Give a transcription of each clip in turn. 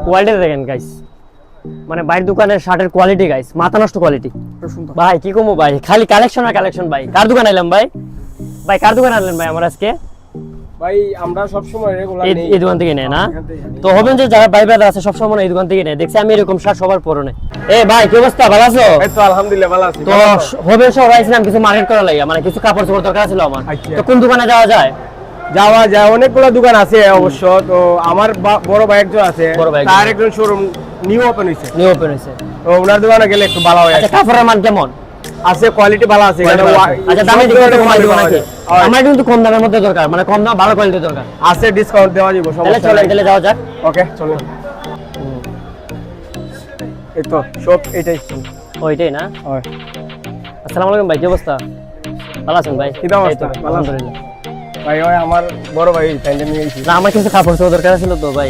Quality দেখেন guys, মানে বাইরের দোকানের শার্টের কোয়ালিটি গাইস, মাথা নষ্ট কোয়ালিটি ভাই। কি কমো ভাই, খালি কালেকশন আর কালেকশন ভাই। কার দোকান আইলাম ভাই? ভাই কার দোকান আনলেন ভাই আমার আজকে? ভাই আমরা সব সময় রেগুলার এই দোকান থেকে নেয় না? তো হবেন যে যারা ভাই ব্রাদার আছে সব সময় এই দোকান থেকে নেয়, দেখছি আমি এরকম শার্ট সবার পরনে। এ ভাই কি অবস্থা, ভালো আছো? এই তো আলহামদুলিল্লাহ ভালো আছি। তো হবে সব আইছিলাম কিছু মার্কেট করা লাগা, মানে কিছু কাপড় চোপড় দরকার ছিল আমার। তো কোন দোকানে যাওয়া যায়? যাওয়া যায়, অনেকগুলো দোকান আছে অবশ্য। তো আমার বড় ভাই একজন আছে, তার একজন শোরুম নিউ ওপেন হইছে। তো ওনার দোকানে গেলে একটু ভালো হয়। আচ্ছা কাপড়ের মান কেমন আছে? কোয়ালিটি ভালো আছে। আচ্ছা দামে দিকে একটু কমাই দিব নাকি? আমার কিন্তু কম দামের মধ্যে দরকার, মানে কম দাম ভালো কোয়ালিটির দরকার আছে, ডিসকাউন্ট দেওয়া যাবে। তাহলে চলেন তাহলে যাওয়া যাক। ওকে চলুন। এই তো সব এটাই। ওইটাই না? হয়। আসসালামু আলাইকুম ভাই, কি অবস্থা? ভালো আছেন ভাই? কি অবস্থা? আলহামদুলিল্লাহ ভাই ওই আমার বড় ভাই টাইম নিয়ে এসেছি। না আমার কিছু কাপড় চোপড় দরকার ছিল তো ভাই।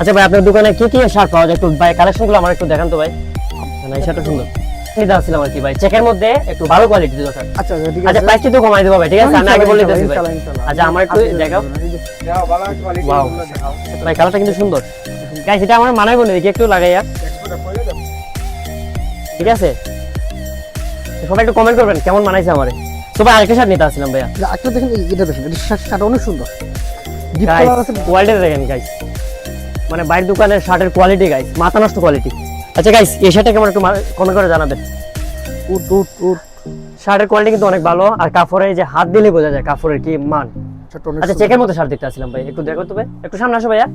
আচ্ছা ভাই আপনার দোকানে কি কি শার্ট পাওয়া যায় একটু ভাই কালেকশনগুলো আমার একটু দেখান তো ভাই। না এই শার্টটা সুন্দর নিতে আসছিলাম আর কি ভাই, চেকের মধ্যে একটু ভালো কোয়ালিটির দরকার। আচ্ছা ঠিক আচ্ছা আছে, প্রাইসটা একটু কমাই দেবো ভাই, ঠিক আছে? আমি আগে বলে দিতেছি ভাই। আচ্ছা আমার একটু দেখাও। দাও ভালো কোয়ালিটি ওয়াও দেখাও। ভাই কালারটা কিন্তু সুন্দর গাইস, এটা আমার মানায় বলে দেখি একটু লাগাইয়া, এক্সপোর্টটা কইলে দাও। ঠিক আছে? সবাই একটু কমেন্ট করবেন কেমন মানাইছে আমারে। তো ভাই আরেকটা শার্ট নিতে আসছিলাম ভাইয়া। একটা দেখেন, এটা দেখেন, এটা শার্টটা অনেক সুন্দর। ডিপ গাইস কালার আছে। কোয়ালিটি দেখেন গাইস, মানে বাইরের দোকানের শার্টের কোয়ালিটি গাইস, মাথা নষ্ট কোয়ালিটি। আচ্ছা গাইস এই শার্টটা কেমন একটু কমেন্ট করে জানাবেন। উট শার্টের কোয়ালিটি কিন্তু অনেক ভালো, আর কাপড়ে যে হাত দিলে বোঝা যায় কাপড়ের কি মান। শার্টটা অনেক আচ্ছা সুন্দর। চেকের মতো শার্ট দেখতে আসছিলাম ভাই, একটু দেখো তো ভাই, একটু সামনে আসো ভাইয়া।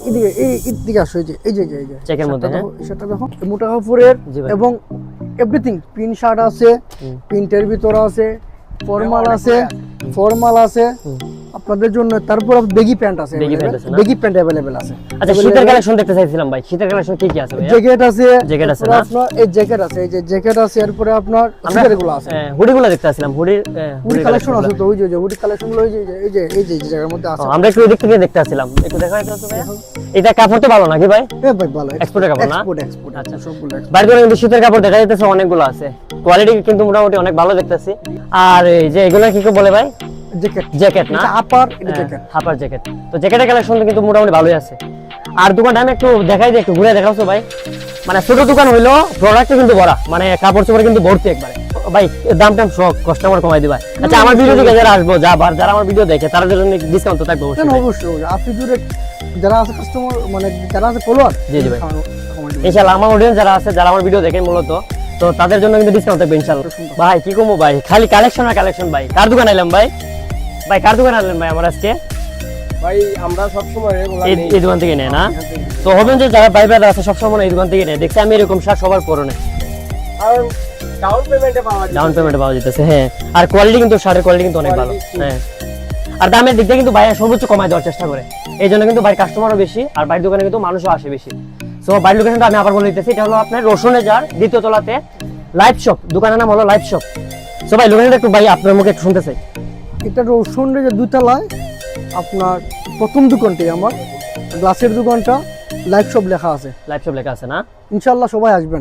এদিকে এদিকে আসো, এই যে চেকের মধ্যে, হ্যাঁ? এই শার্টটা দেখো, মোটা কাপড়ের জি ভাই। এবং এভরিথিং। প্রিন্ট শার্ট আছে, প্রিন্টের ভিতর আছে, ফর্মাল আছে আপনাদের জন্য। তারপর বেগি প্যান্ট আছে, Baggy pant আছে না? বেগি প্যান্ট अवेलेबल আছে। আচ্ছা শীতের কালেকশন দেখতে চাইছিলাম ভাই, শীতের কালেকশন কি কি আছে ভাইয়া? জ্যাকেট আছে, জ্যাকেট আছে তারপরে না? আপনার এই জ্যাকেট আছে, এই যে জ্যাকেট আছে, এরপরে আপনার সুইটারগুলো আছে। হুডিগুলো দেখতে আসছিলাম, হুডি কালেকশন আছে তো, ওই যে হুডি কালেকশনগুলো এই যে জায়গার মধ্যে আছে। আমরা একটু এদিক থেকে দেখতে আসছিলাম, একটু দেখা যাচ্ছে তো ভাইয়া। এটা কাপড় তো ভালো নাকি ভাই? এ ভাই ভালো, এক্সপোর্টের কাপড় না? এক্সপোর্ট আচ্ছা। সবগুলো export। বাইরে কিন্তু শীতের কাপড় দেখা যাইতেছে অনেকগুলো আছে, কোয়ালিটি কিন্তু মোটামুটি অনেক ভালো দেখতেছি। আর এই যে এগুলো কি বলে ভাই? জ্যাকেট না? এটা আপার, এটা জ্যাকেট। হাফার জ্যাকেট। তো জ্যাকেটের কালেকশন কিন্তু মোটামুটি ভালোই আছে। আর দোকানটা আমি একটু দেখাই দিই, একটু ঘুরে দেখাওছো ভাই। মানে ছোট দোকান হইলো প্রোডাক্টে কিন্তু ভরা, মানে কাপড় চোপড় কিন্তু ভর্তি একবারে ভাই। দামটা সব কাস্টমার কমাই দিবা। আচ্ছা আমার ভিডিও থেকে যারা আসবো যারা আমার ভিডিও দেখে তাদের জন্য ডিসকাউন্ট তো থাকবে অবশ্যই ভাই। অবশ্যই আপনি দূরে যারা আছে কাস্টমার, মানে যারা আছে ফলোয়ার। জি জি ভাই, ইনশাআল্লাহ আমার অডিয়েন্স যারা আছে, যারা আমার ভিডিও দেখে মূলত, তো তাদের জন্য কিন্তু ডিসকাউন্ট থাকবে ইনশাআল্লাহ। ভাই কি কমো ভাই, খালি কালেকশন আর কালেকশন ভাই। কার দোকান আইলাম ভাই? ভাই কার দোকান আনলেন ভাই আমার আজকে? ভাই আমরা সব সময় রেগুলার এই দোকান থেকে নেয় না? তো হবেন যে যারা ভাই ব্রাদার আছে সব সময় এই দোকান থেকে নেয়, দেখছি আমি এরকম শার্ট সবার পরনে। আর ডাউন পেমেন্টে পাওয়া যায়। ডাউন পেমেন্টে পাওয়া যেতেছে, হ্যাঁ। আর কোয়ালিটি কিন্তু শার্টের কোয়ালিটি কিন্তু অনেক ভালো, হ্যাঁ। আর দামের দিক দিয়ে কিন্তু ভাই সর্বোচ্চ কমায় দেওয়ার চেষ্টা করে, এই জন্য কিন্তু ভাই কাস্টমারও বেশি, আর বাইরের দোকানে কিন্তু মানুষও আসে বেশি। সো বাইরের লোকেশনটা আমি আবার বলে দিতেছি, এটা হলো আপনার রসুনে যার দ্বিতীয় তলাতে লাইভ শপ, দোকানের নাম হলো লাইভ শপ। সো ভাই লোকেশনটা একটু ভাই আপনার মুখে একটু শুনতে চাই। এটা রসুনের যে দুতলায় আপনার প্রথম দোকানটি আমার গ্লাসের দোকানটা, লাইভ শপ লেখা আছে। লাইভ শপ লেখা আছে না? ইনশাআল্লাহ সবাই আসবেন।